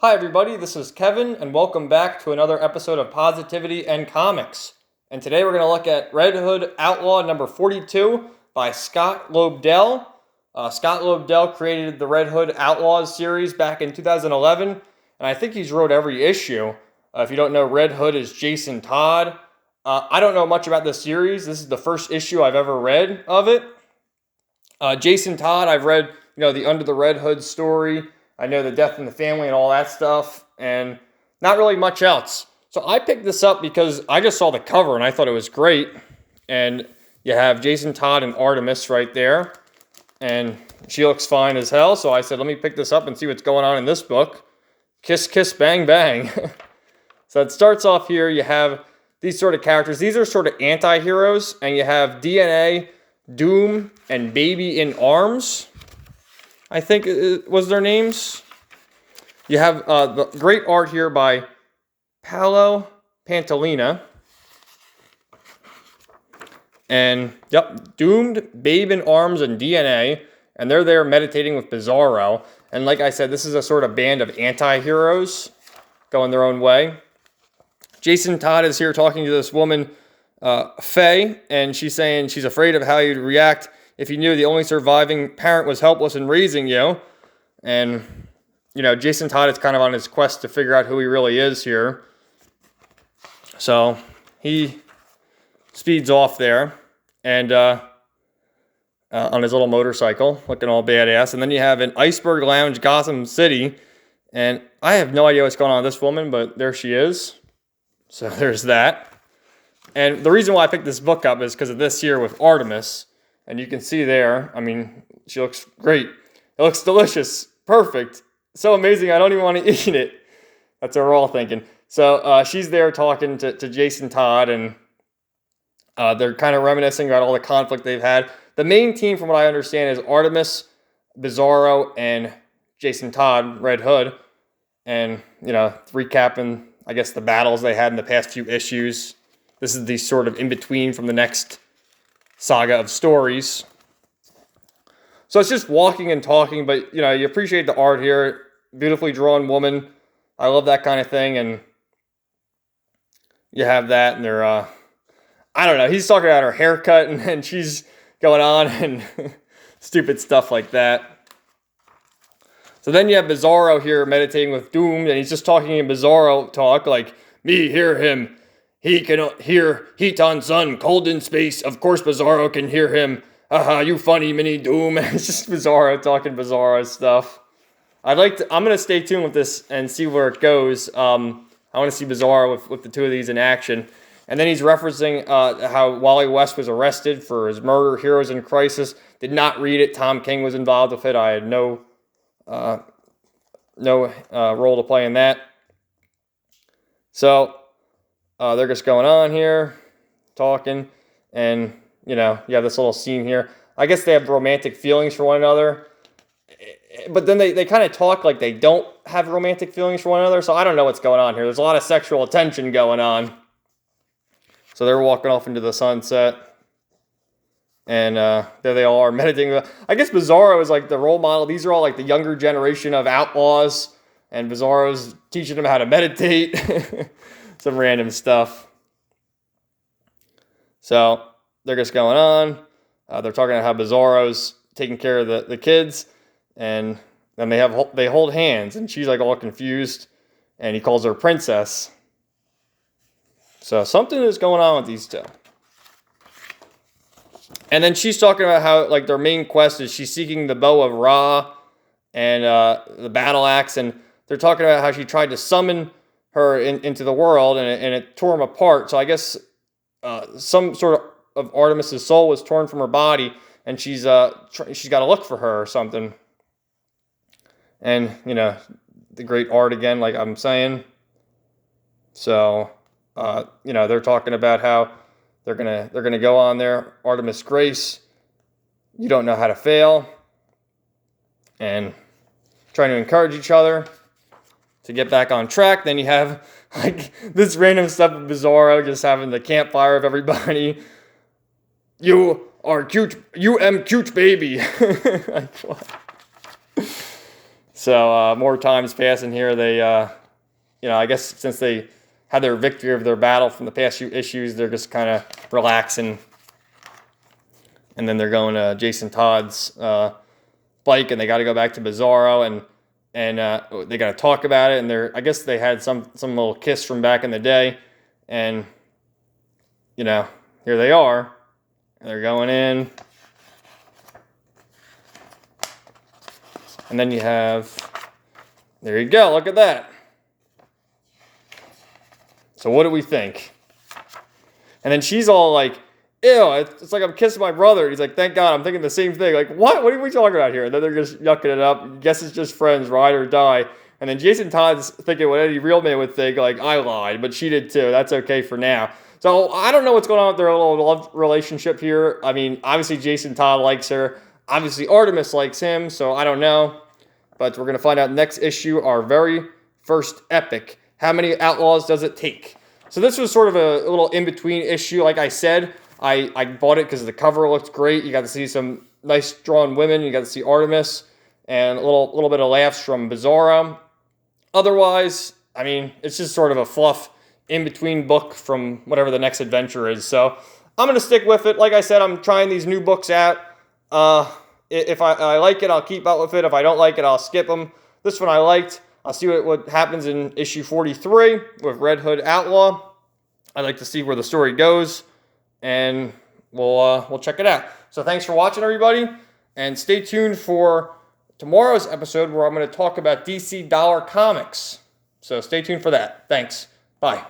Hi everybody, this is Kevin, and welcome back to another episode of Positivity and Comics. And today we're going to look at Red Hood Outlaw number 42 by Scott Lobdell. Scott Lobdell created the Red Hood Outlaws series back in 2011, and I think he's wrote every issue. If you don't know, Red Hood is Jason Todd. I don't know much about this series. This is the first issue I've ever read of it. Jason Todd, I've read, the Under the Red Hood story. I know the Death in the Family and all that stuff, and not really much else. So I picked this up because I just saw the cover and I thought it was great. And you have Jason Todd and Artemis right there, and she looks fine as hell. So I said, let me pick this up and see what's going on in this book. Kiss, kiss, bang, bang. So it starts off here. You have these sort of characters. These are sort of anti-heroes, and you have DNA, Doom, and Baby in Arms, I think it was their names. You have the great art here by Paolo Pantalina. And, Doomed, Babe in Arms, and DNA. And they're there meditating with Bizarro. And like I said, this is a sort of band of anti-heroes going their own way. Jason Todd is here talking to this woman, Faye, and she's saying she's afraid of how you'd react if you knew the only surviving parent was helpless in raising you. And, Jason Todd is kind of on his quest to figure out who he really is here. So he speeds off there and on his little motorcycle, looking all badass. And then you have an Iceberg Lounge, Gotham City. And I have no idea what's going on with this woman, but there she is. So there's that. And the reason why I picked this book up is because of this here with Artemis. And you can see there, she looks great. It looks delicious. Perfect. So amazing, I don't even want to eat it. That's what we're all thinking. So she's there talking to Jason Todd, and they're kind of reminiscing about all the conflict they've had. The main team, from what I understand, is Artemis, Bizarro, and Jason Todd, Red Hood. And, recapping, I guess, the battles they had in the past few issues. This is the sort of in-between from the next saga of stories. So it's just walking and talking, but you appreciate the art here. Beautifully drawn woman. I love that kind of thing. And you have that, and they're I don't know, he's talking about her haircut, and she's going on and stupid stuff like that. So then you have Bizarro here meditating with Doom, and he's just talking in Bizarro talk, like, me hear him. He can hear heat on sun, cold in space. Of course, Bizarro can hear him. Haha, you funny mini Doom. It's just Bizarro talking Bizarro stuff. I'm going to stay tuned with this and see where it goes. I want to see Bizarro with the two of these in action. And then he's referencing how Wally West was arrested for his murder, Heroes in Crisis. Did not read it. Tom King was involved with it. I had no role to play in that. So they're just going on here, talking, and, you have this little scene here. I guess they have romantic feelings for one another, but then they kind of talk like they don't have romantic feelings for one another, so I don't know what's going on here. There's a lot of sexual tension going on. So they're walking off into the sunset, and there they all are meditating. I guess Bizarro is like the role model. These are all like the younger generation of outlaws, and Bizarro's teaching them how to meditate. Some random stuff. So they're just going on. They're talking about how Bizarro's taking care of the kids, and then they hold hands, and she's like all confused, and he calls her princess. So something is going on with these two. And then she's talking about how like their main quest is she's seeking the bow of Ra and the battle axe, and they're talking about how she tried to summon her into the world, and it tore him apart. So I guess some sort of Artemis's soul was torn from her body, and she's got to look for her or something. And the great art again, like I'm saying. So they're talking about how they're gonna go on there. Artemis Grace, you don't know how to fail, and trying to encourage each other to get back on track. Then you have like this random stuff with Bizarro just having the campfire of everybody. You are cute. You am cute, baby. Like what? So more times passing here, they, I guess since they had their victory of their battle from the past few issues, they're just kind of relaxing. And then they're going to Jason Todd's bike, and they got to go back to Bizarro, and they got to talk about it. And I guess they had some little kiss from back in the day, and here they are, and they're going in. And then you have, there you go, look at that. So what do we think? And then she's all like, ew, it's like I'm kissing my brother. He's like, thank God, I'm thinking the same thing. Like, what? What are we talking about here? And then they're just yucking it up. Guess it's just friends, ride or die. And then Jason Todd's thinking what any real man would think, like, I lied, but she did too. That's okay for now. So I don't know what's going on with their little love relationship here. I mean, obviously Jason Todd likes her. Obviously Artemis likes him, so I don't know. But we're going to find out next issue, our very first epic. How many Outlaws does it take? So this was sort of a little in-between issue. Like I said, I bought it because the cover looked great. You got to see some nice drawn women. You got to see Artemis and a little bit of laughs from Bizarro. Otherwise, I mean, it's just sort of a fluff in-between book from whatever the next adventure is. So I'm going to stick with it. Like I said, I'm trying these new books out. If I like it, I'll keep up with it. If I don't like it, I'll skip them. This one I liked. I'll see what happens in issue 43 with Red Hood Outlaw. I'd like to see where the story goes, and we'll check it out. So thanks for watching, everybody, and stay tuned for tomorrow's episode where I'm going to talk about DC Dollar Comics. So stay tuned for that. Thanks. Bye.